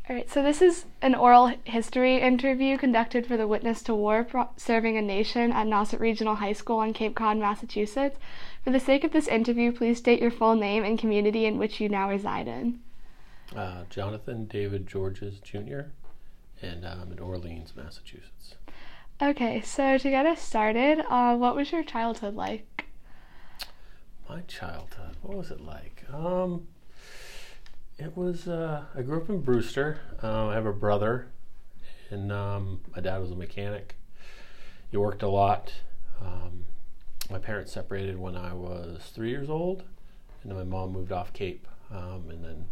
All right, so this is an oral history interview conducted for the Witness to War Serving a Nation at Nauset Regional High School on Cape Cod, Massachusetts. For the sake of this interview, please state your full name and community in which you now reside in. Jonathan David Georges Jr., and I'm in Orleans, Massachusetts. Okay, so to get us started, what was your childhood like? My childhood, what was it like? It was, I grew up in Brewster. I have a brother, and my dad was a mechanic. He worked a lot. My parents separated when I was 3 years old, and then my mom moved off Cape. And then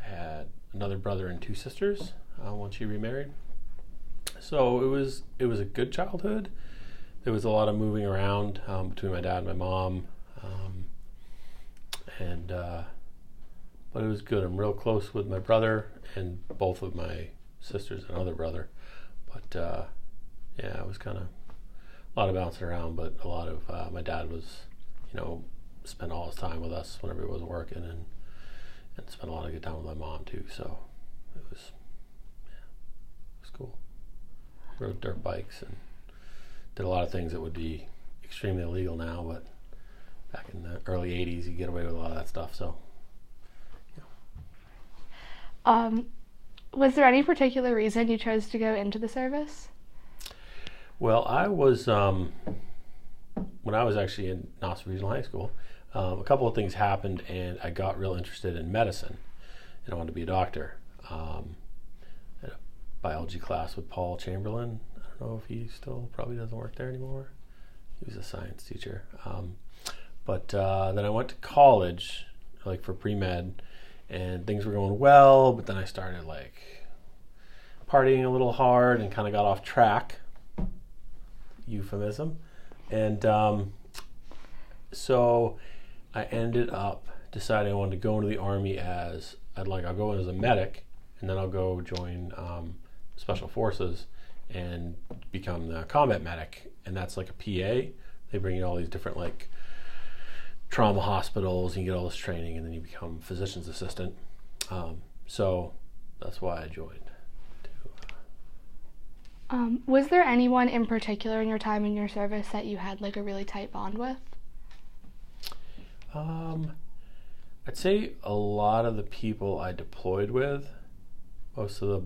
I had another brother and two sisters when she remarried. So it was a good childhood. There was a lot of moving around between my dad and my mom, but it was good. I'm real close with my brother and both of my sisters and other brother. But yeah, it was kind of a lot of bouncing around. But a lot of my dad was, spent all his time with us whenever he wasn't working, and spent a lot of good time with my mom too. So it was cool. Rode dirt bikes and did a lot of things that would be extremely illegal now, but back in the early 80s you get away with a lot of that stuff. So was there any particular reason you chose to go into the service? Well, I was when I was actually in Nauset Regional High School, a couple of things happened and I got real interested in medicine and I wanted to be a doctor. Had a biology class with Paul Chamberlain. I don't know if he still probably doesn't work there anymore. He was a science teacher. But then I went to college, like for pre-med, and things were going well, but then I started like partying a little hard and kind of got off track. Euphemism. And so I ended up deciding I wanted to go into the Army I'll go in as a medic, and then I'll go join Special Forces and become the combat medic. And that's like a PA. They bring you all these different like trauma hospitals, and you get all this training, and then you become physician's assistant. So that's why I joined. Was there anyone in particular in your time in your service that you had like a really tight bond with? I'd say a lot of the people I deployed with, most of the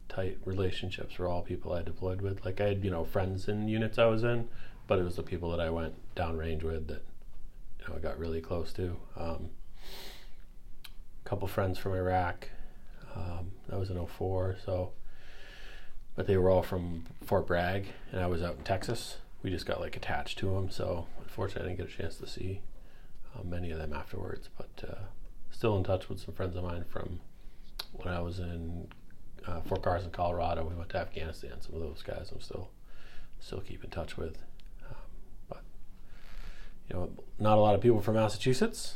tight relationships were all people I deployed with. Like I had, friends in units I was in, but it was the people that I went downrange with that I got really close to. A couple friends from Iraq. That was in '04, but they were all from Fort Bragg, and I was out in Texas. We just got like attached to them, so unfortunately I didn't get a chance to see many of them afterwards. But still in touch with some friends of mine from when I was in Fort Carson, Colorado. We went to Afghanistan. Some of those guys I'm still keep in touch with. But not a lot of people from Massachusetts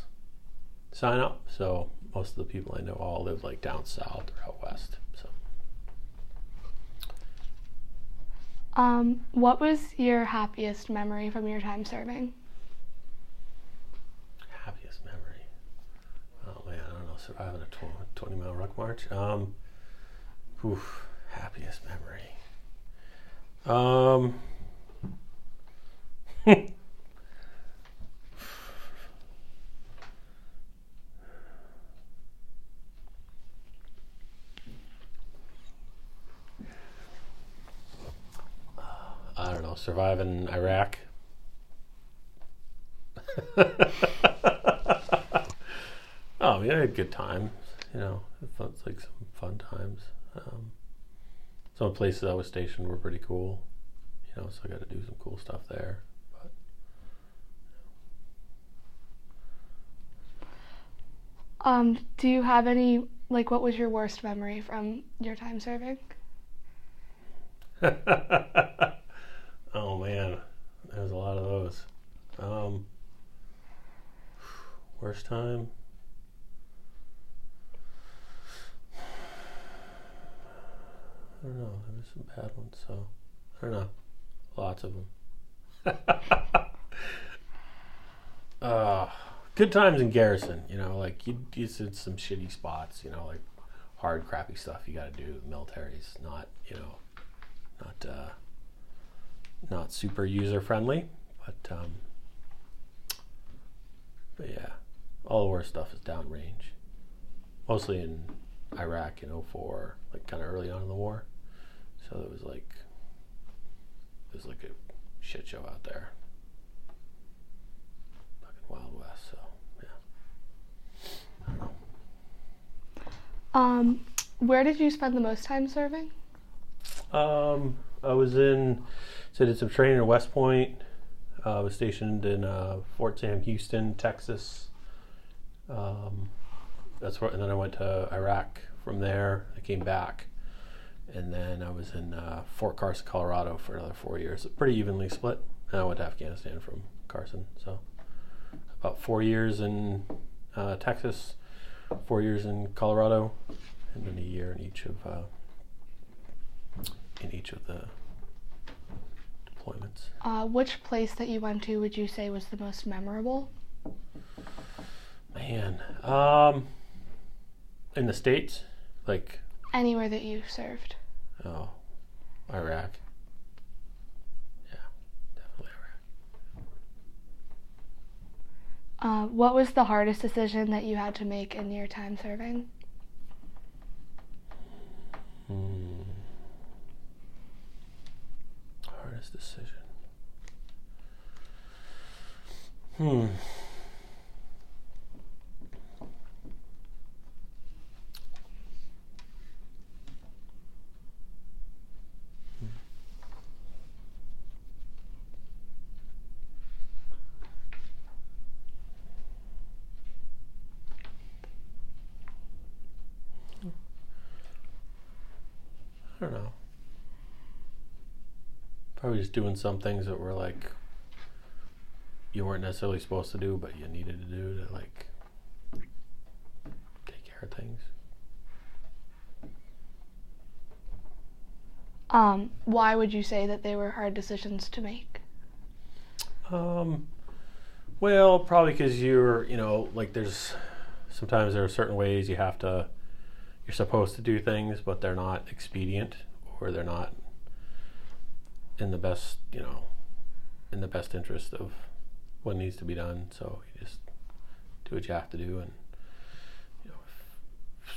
sign up, so most of the people I know all live like down south or out west. So. What was your happiest memory from your time serving? Happiest memory? Oh man, I don't know. Surviving a 20-mile ruck march. Happiest memory. I don't know, surviving Iraq. Oh, I had good times, it's like some fun times. Some places I was stationed were pretty cool, so I got to do some cool stuff there. But do you have any, what was your worst memory from your time serving? Oh man, there's a lot of those. Worst time? I don't know. There was some bad ones, so I don't know. Lots of them. Good times in Garrison. You did some shitty spots. Like hard, crappy stuff you got to do. The military's not, not super user friendly, but yeah, all the worst stuff is downrange, mostly in Iraq in 2004, like kind of early on in the war. So it was like a shit show out there, fucking Wild West. So yeah, I don't know. Where did you spend the most time serving? I did some training at West Point. I was stationed in Fort Sam Houston, Texas. That's where, and then I went to Iraq from there. I came back, and then I was in Fort Carson, Colorado for another 4 years. Pretty evenly split. And I went to Afghanistan from Carson. So about 4 years in Texas, 4 years in Colorado, and then a year in each of the deployments. Which place that you went to would you say was the most memorable? Man, in the States, like anywhere that you served. Oh, Iraq. Yeah, definitely Iraq. What was the hardest decision that you had to make in your time serving? Hardest decision. I don't know. Probably just doing some things that were like you weren't necessarily supposed to do, but you needed to do to like take care of things. Why would you say that they were hard decisions to make? Well, probably because you're, like sometimes there are certain ways you're supposed to do things, but they're not expedient, or they're not in the best, in the best interest of what needs to be done. So you just do what you have to do, and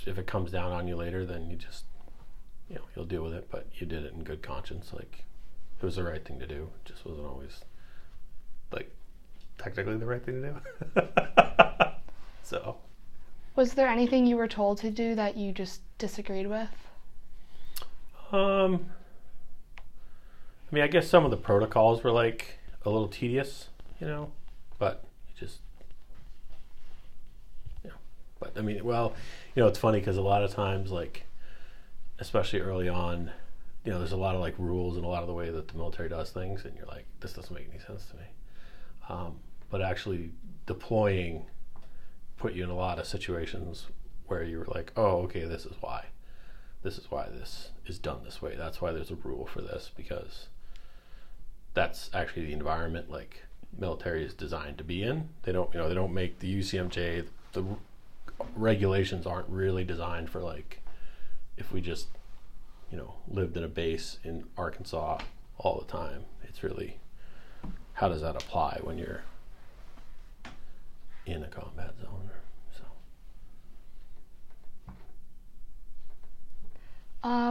if it comes down on you later, then you just, you'll deal with it. But you did it in good conscience, like it was the right thing to do. It just wasn't always like technically the right thing to do. So. Was there anything you were told to do that you just disagreed with? I mean, I guess some of the protocols were like a little tedious, but you just, but I mean, well, it's funny because a lot of times, like, especially early on, there's a lot of like rules and a lot of the way that the military does things, and you're like, this doesn't make any sense to me. But actually deploying put you in a lot of situations where you were like, oh, okay, this is why this is done this way. That's why there's a rule for this, because that's actually the environment like military is designed to be in. They don't make the UCMJ, the regulations aren't really designed for like if we just lived in a base in Arkansas all the time. It's really, how does that apply when you're in a combat zone?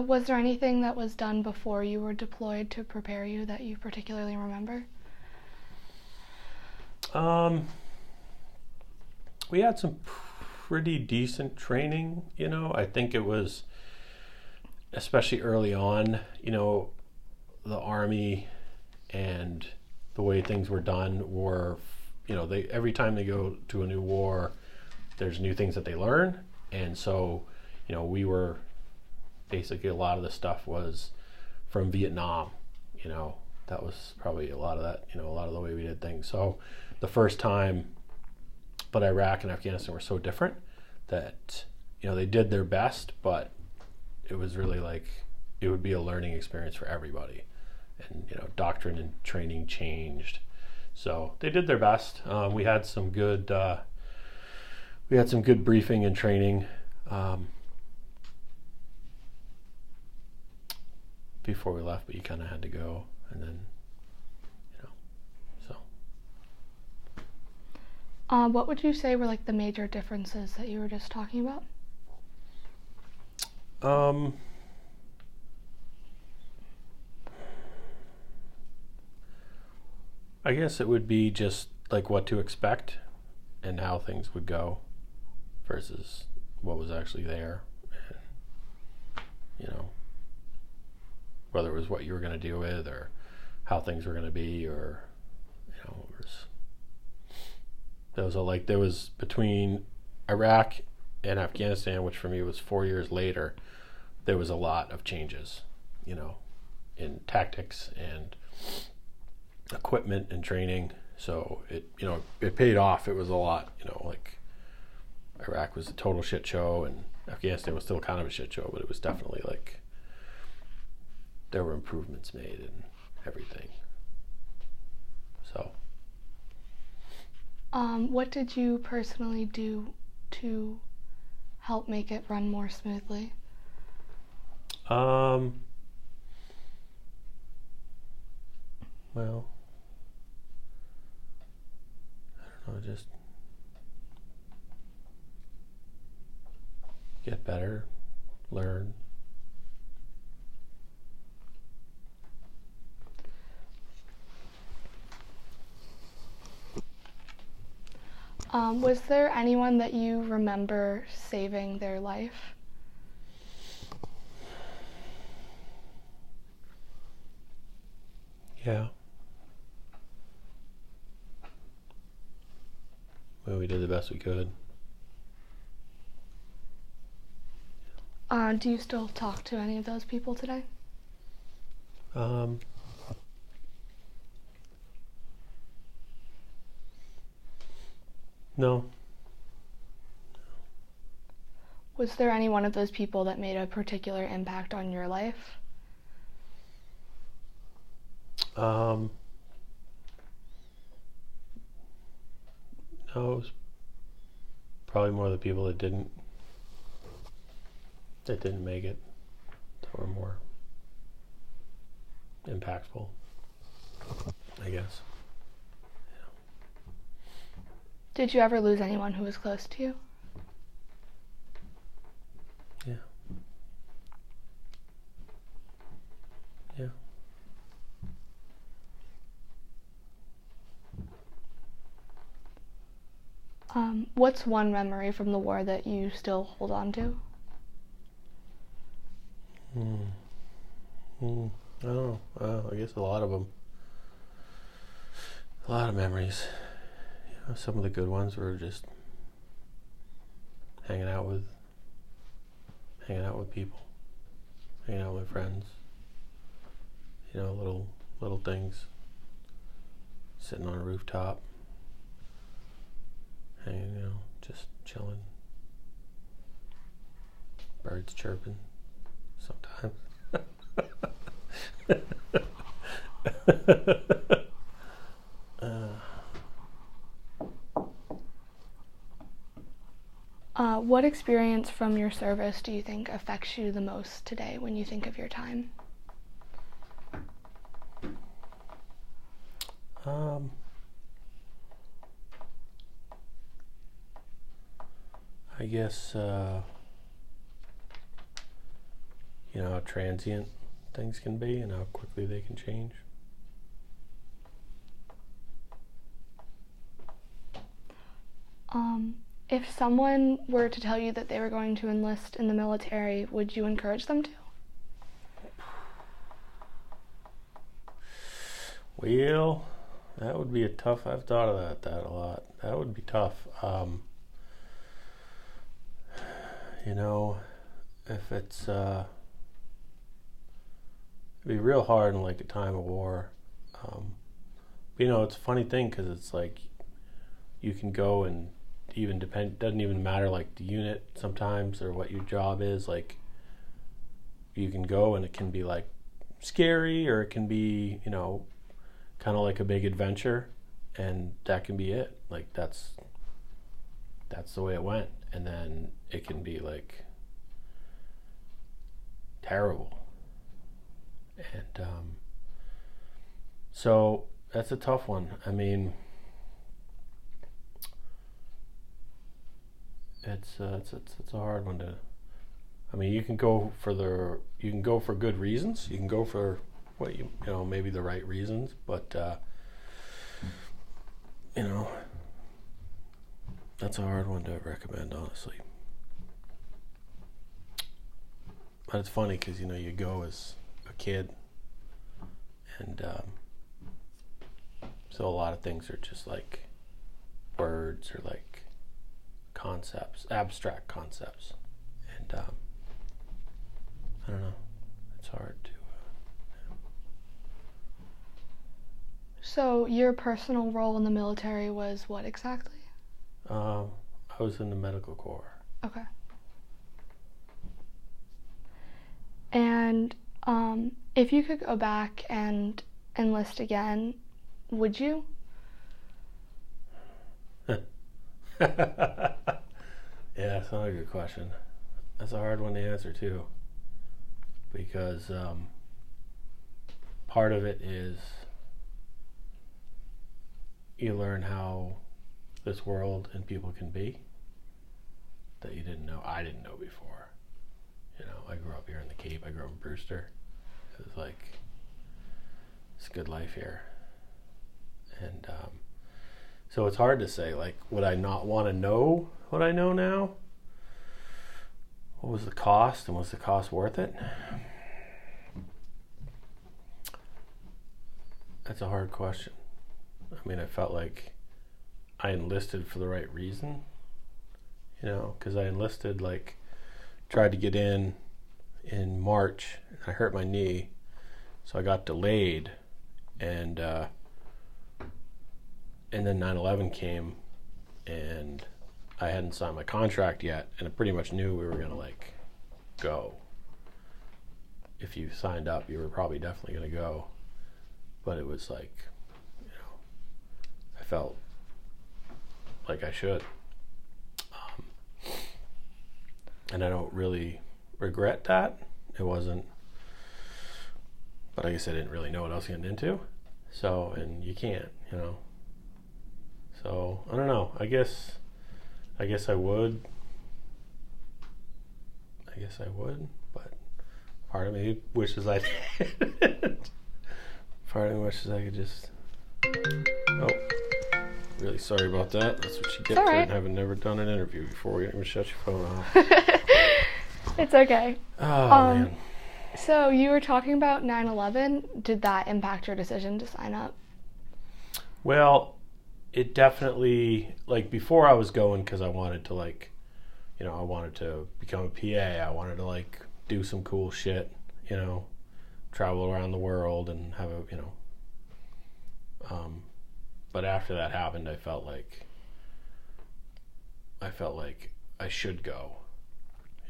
Was there anything that was done before you were deployed to prepare you that you particularly remember? We had some pretty decent training, I think it was, especially early on, the Army and the way things were done were, every time they go to a new war, there's new things that they learn. And so, we were, basically a lot of the stuff was from Vietnam, that was probably a lot of that, a lot of the way we did things. So the first time, but Iraq and Afghanistan were so different that, they did their best, but it was really like, it would be a learning experience for everybody. And, doctrine and training changed. So they did their best. We had some good briefing and training. before we left, but you kind of had to go, and then, so. What would you say were like the major differences that you were just talking about? I guess it would be just like what to expect and how things would go versus what was actually there. And, whether it was what you were going to deal with or how things were going to be, or, there was between Iraq and Afghanistan, which for me was 4 years later, there was a lot of changes, in tactics and equipment and training. So it paid off. It was a lot, like Iraq was a total shit show and Afghanistan was still kind of a shit show, but it was definitely like there were improvements made and everything. So. What did you personally do to help make it run more smoothly? Well, I don't know, just get better, learn. Was there anyone that you remember saving their life? Yeah. Well, we did the best we could. Do you still talk to any of those people today? No. Was there any one of those people that made a particular impact on your life? No, it was probably more the people that didn't make it that were more impactful, I guess. Did you ever lose anyone who was close to you? Yeah. Yeah. What's one memory from the war that you still hold on to? I don't know. I guess a lot of them. A lot of memories. Some of the good ones were just hanging out with people, hanging out with friends. Little things. Sitting on a rooftop, hanging, just chilling. Birds chirping sometimes. What experience from your service do you think affects you the most today when you think of your time? I guess, how transient things can be and how quickly they can change. If someone were to tell you that they were going to enlist in the military, would you encourage them to? Well, that would be a tough. I've thought of that a lot. That would be tough. If it's it'd be real hard in like a time of war. It's a funny thing because it's like you can go and even doesn't even matter like the unit sometimes or what your job is. Like you can go and it can be like scary or it can be kind of like a big adventure, and that can be it. Like that's the way it went, and then it can be like terrible, And so that's a tough one. I mean, it's a hard one to. I mean, you can go for good reasons. You can go for what you know, maybe the right reasons, but you know, that's a hard one to recommend, honestly. But it's funny because you know you go as a kid, and so a lot of things are just like words or like concepts, abstract concepts, and I don't know. It's hard to. So your personal role in the military was what exactly? I was in the medical corps. Okay. And if you could go back and enlist again, would you? Yeah, that's not a good question. That's a hard one to answer too, because part of it is you learn how this world and people can be that you didn't know. I didn't know before. You know, I grew up here in the Cape. I grew up in Brewster. It was like, it's a good life here. And so it's hard to say, like, would I not want to know what I know now? What was the cost, and was the cost worth it? That's a hard question. I mean, I felt like I enlisted for the right reason, you know, because I enlisted, like, tried to get in March. I hurt my knee, so I got delayed, and then 9/11 came, and I hadn't signed my contract yet, and I pretty much knew we were gonna like go. If you signed up, you were probably definitely gonna go, but it was like, you know, I felt like I should, and I don't really regret that. It wasn't, but I guess I didn't really know what I was getting into, so, and you can't, you know. So I don't know. I guess I would. But part of me wishes I didn't. Part of me wishes I could just. Oh, really sorry about that. That's what you get for having never done an interview before. You didn't even shut your phone off. It's okay. Oh man. So you were talking about 9/11. Did that impact your decision to sign up? Well, it definitely, like, before I was going because I wanted to, like, you know, I wanted to become a PA. I wanted to, like, do some cool shit, you know, travel around the world and have a, you know. But after that happened, I felt like I should go.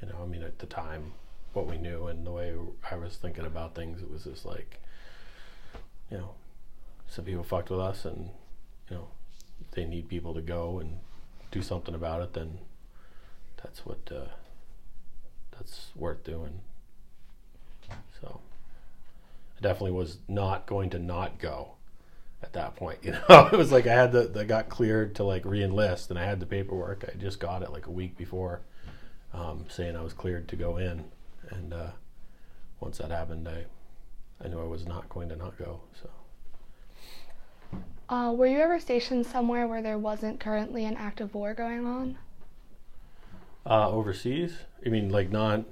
You know, I mean, at the time, what we knew and the way I was thinking about things, it was just like, you know, some people fucked with us, and, you know, if they need people to go and do something about it, then that's worth doing. So I definitely was not going to not go at that point. You know, it was like I got cleared to like re-enlist, and I had the paperwork. I just got it like a week before, saying I was cleared to go in, and once that happened, I knew I was not going to not go. So. Were you ever stationed somewhere where there wasn't currently an active war going on? Overseas? You mean like no.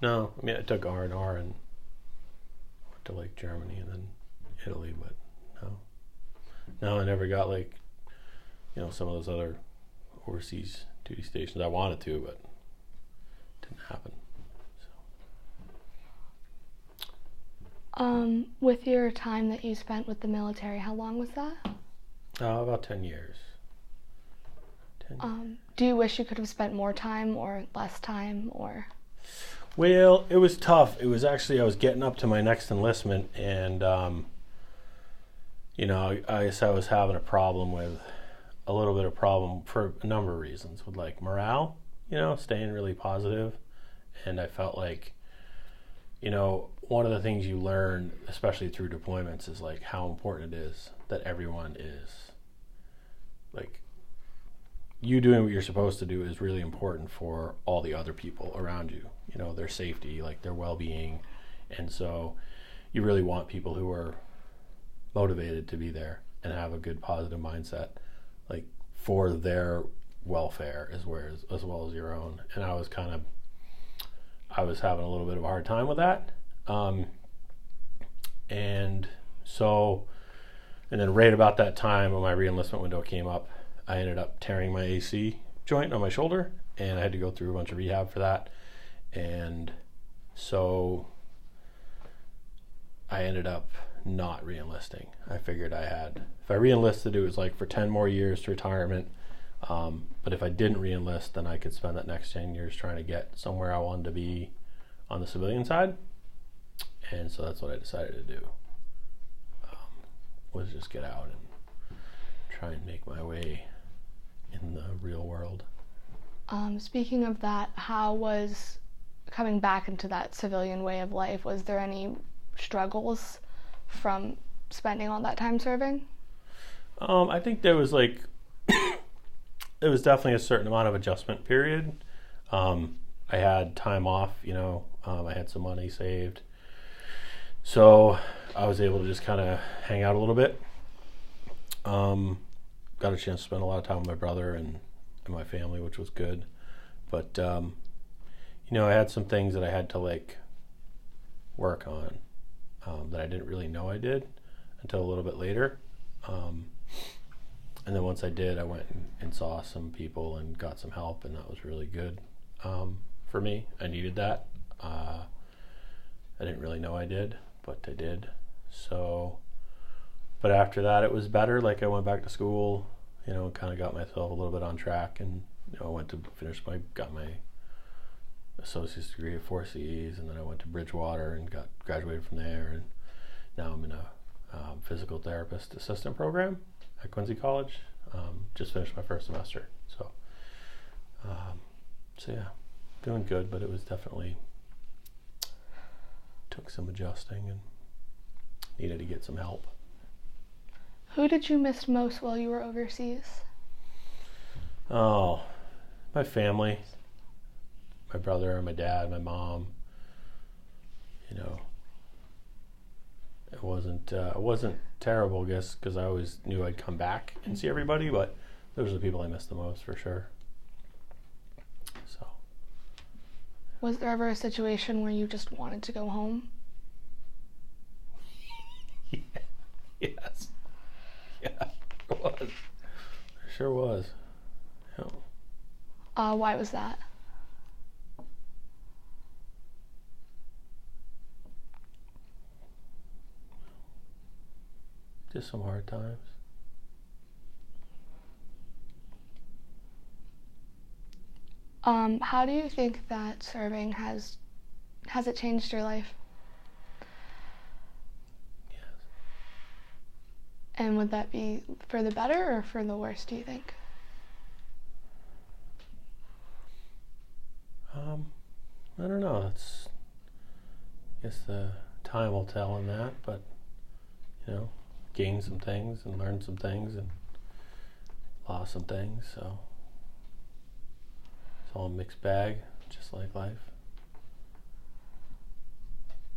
I mean, I took R&R and went to like Germany and then Italy, but no, I never got like, you know, some of those other overseas duty stations. I wanted to, but it didn't happen. So. With your time that you spent with the military, how long was that? About 10 years. Do you wish you could have spent more time or less time, or? Well, it was tough. It was actually, I was getting up to my next enlistment, and you know, I guess I was having a little bit of problem for a number of reasons with like morale, you know, staying really positive, and I felt like, one of the things you learn, especially through deployments, is like how important it is that everyone is like, you doing what you're supposed to do is really important for all the other people around you, their safety, like their well-being. And so you really want people who are motivated to be there and have a good positive mindset, like for their welfare as well as your own. And I was having a little bit of a hard time with that. And then right about that time when my re-enlistment window came up, I ended up tearing my AC joint on my shoulder, and I had to go through a bunch of rehab for that. And so I ended up not re-enlisting. I figured if I re-enlisted, it was like for 10 more years to retirement. But if I didn't re-enlist, then I could spend that next 10 years trying to get somewhere I wanted to be on the civilian side. And so that's what I decided to do, was just get out and try and make my way in the real world. Speaking of that, how was coming back into that civilian way of life? Was there any struggles from spending all that time serving? I think there was there was definitely a certain amount of adjustment period. I had time off, I had some money saved. So I was able to just kind of hang out a little bit. Got a chance to spend a lot of time with my brother and my family, which was good. But, I had some things that I had to work on that I didn't really know I did until a little bit later. And then once I did, I went and saw some people and got some help, and that was really good for me. I needed that. I didn't really know I did, but I did. So, but after that, it was better. I went back to school, kind of got myself a little bit on track, and I went to got my associate's degree at 4Cs, and then I went to Bridgewater and graduated from there, and now I'm in a physical therapist assistant program at Quincy College. Just finished my first semester, so yeah, doing good, but it was definitely took some adjusting and needed to get some help. Who did you miss most while you were overseas? Oh, my family, my brother, my dad, my mom. It wasn't terrible, I guess, because I always knew I'd come back and see everybody, but those are the people I missed the most, for sure. So. Was there ever a situation where you just wanted to go home? Yeah. Yes. Yeah, it was. There sure was. Yeah. Why was that? Just some hard times. How do you think that serving has it changed your life? Yes. And would that be for the better or for the worse, do you think? I don't know. I guess the time will tell on that, but gained some things and learned some things and lost some things, so it's all a mixed bag, just like life.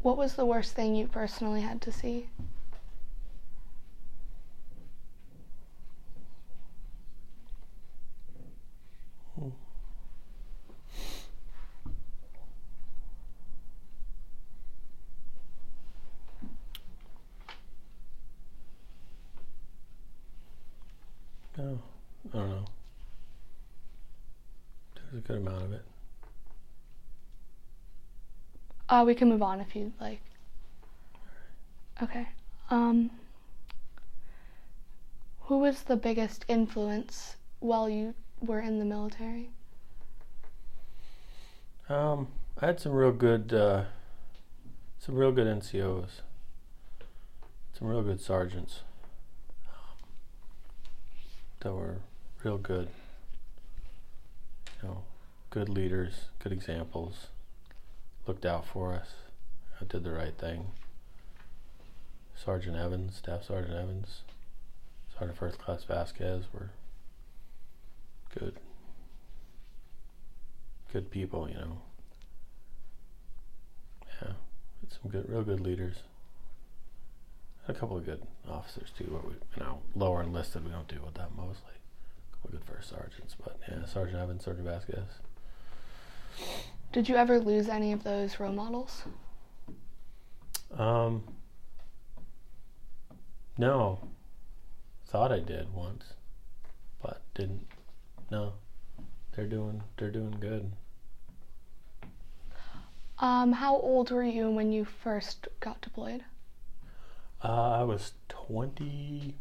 What was the worst thing you personally had to see? No, I don't know. There's a good amount of it. We can move on if you'd like. Okay. Who was the biggest influence while you were in the military? I had some real good NCOs, some real good sergeants that were real good. Good leaders, good examples, looked out for us. I did the right thing. Sergeant Evans, Staff Sergeant Evans, Sergeant First Class Vasquez were good people, you know. Yeah, had some real good leaders. A couple of good officers too, but we, you know, lower enlisted, we don't deal with that mostly. A couple of good first sergeants, but yeah, Sergeant Evans, Sergeant Vasquez. Did you ever lose any of those role models? No. Thought I did once, but didn't. No. They're doing good. How old were you when you first got deployed? I was 20.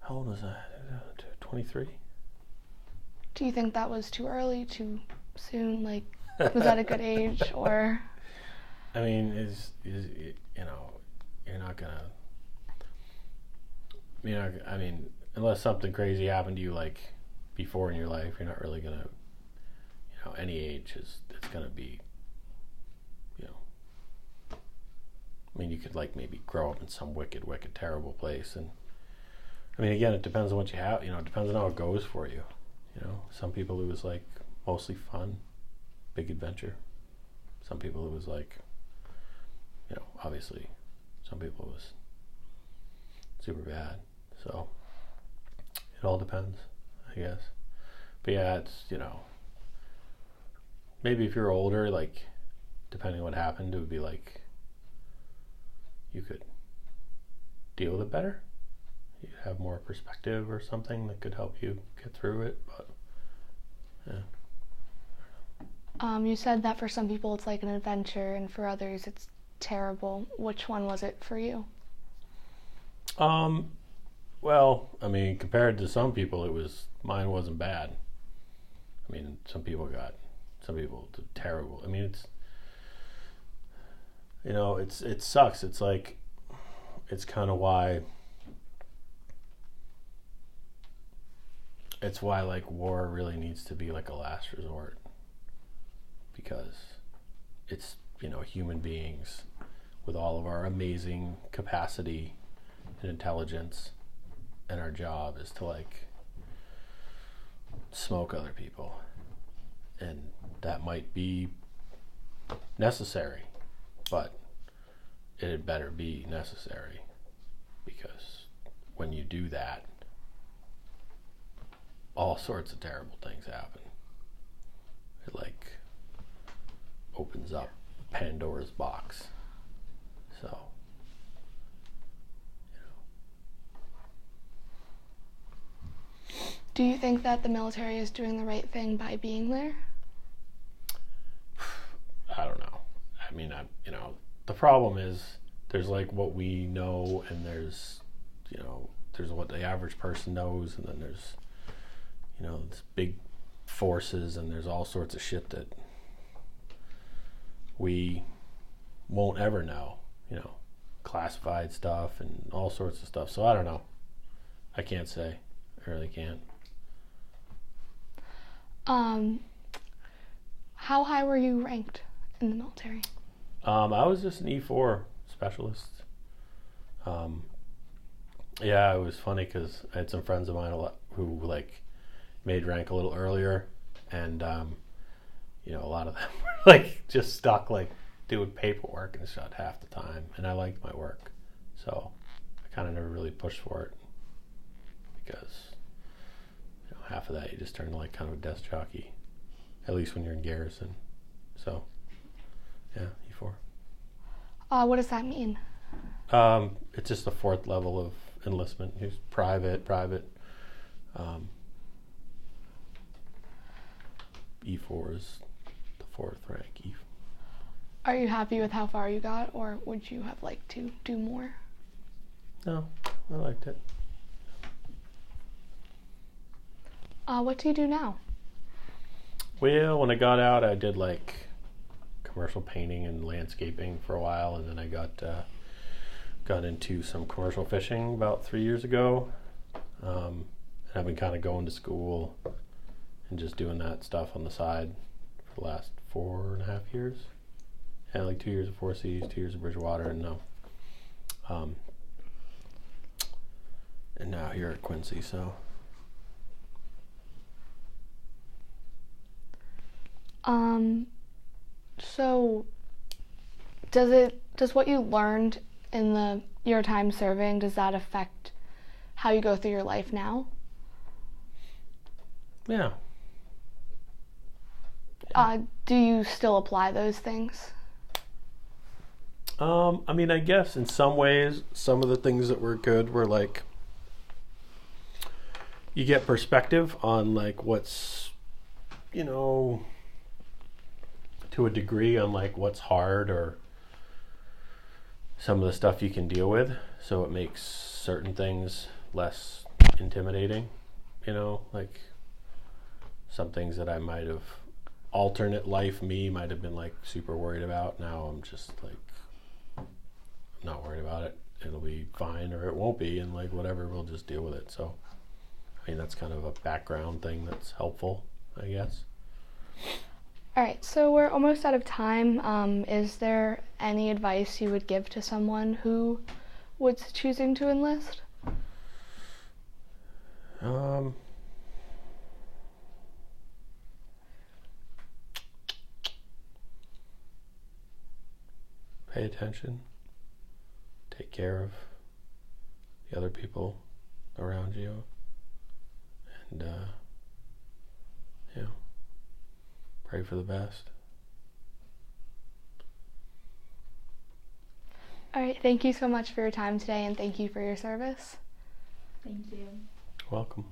How old was I? 23. Do you think that was too early, too soon? Like, was that a good age, or? I mean, is you know, you're not gonna. You know, I mean, unless something crazy happened to you, like before in your life, you're not really gonna. You know, any age it's gonna be. You know. I mean, you could like maybe grow up in some wicked, terrible place, and I mean, again, it depends on what you have. You know, it depends on how it goes for you. You know, some people it was like mostly fun, big adventure. Some people it was like, you know, obviously, some people it was super bad. So it all depends, I guess. But yeah, it's, you know, maybe if you're older, like, depending on what happened, it would be like you could deal with it better. You have more perspective or something that could help you get through it. But yeah. You said that for some people it's like an adventure, and for others it's terrible. Which one was it for you? Well, I mean, compared to some people, mine wasn't bad. I mean, some people did terrible. I mean, it's, you know, it sucks. It's like, it's kind of why. It's why like war really needs to be like a last resort, because it's, you know, human beings with all of our amazing capacity and intelligence, and our job is to like smoke other people, and that might be necessary, but it had better be necessary, because when you do that, all sorts of terrible things happen. It like opens up Pandora's box. So, you know. Do you think that the military is doing the right thing by being there? I don't know. I mean, you know, the problem is there's like what we know, and there's, you know, there's what the average person knows, and then there's, you know, this big forces, and there's all sorts of shit that we won't ever know, you know, classified stuff and all sorts of stuff. So I don't know. I can't say. I really can't. How high were you ranked in the military? I was just an E4 specialist. Yeah, it was funny because I had some friends of mine who like made rank a little earlier, and you know, a lot of them were like just stuck like doing paperwork and shit half the time, and I liked my work, so I kind of never really pushed for it, because, you know, half of that you just turn to like kind of a desk jockey, at least when you're in garrison. So yeah, E4. What does that mean? It's just the fourth level of enlistment. He's private. E4 is the fourth rank. Are you happy with how far you got, or would you have liked to do more? No, I liked it. What do you do now? Well, when I got out, I did like commercial painting and landscaping for a while, and then I got into some commercial fishing about 3 years ago. And I've been kind of going to school and just doing that stuff on the side for the last 4.5 years. Yeah, like 2 years of Four Seas, 2 years of Bridgewater, and now here at Quincy. So so does what you learned in your time serving, does that affect how you go through your life now? yeah. Do you still apply those things? I mean, I guess in some ways, some of the things that were good were like, you get perspective on like what's, to a degree, on like what's hard or some of the stuff you can deal with. So it makes certain things less intimidating, like some things that I might have, alternate life me might have been like super worried about. Now I'm just like, I'm not worried about it. It'll be fine or it won't be, and like whatever, we'll just deal with it. So I mean, that's kind of a background thing that's helpful, I guess. All right, so we're almost out of time. Is there any advice you would give to someone who was choosing to enlist? Pay attention. Take care of the other people around you. And, pray for the best. All right, thank you so much for your time today, and thank you for your service. Thank you. Welcome.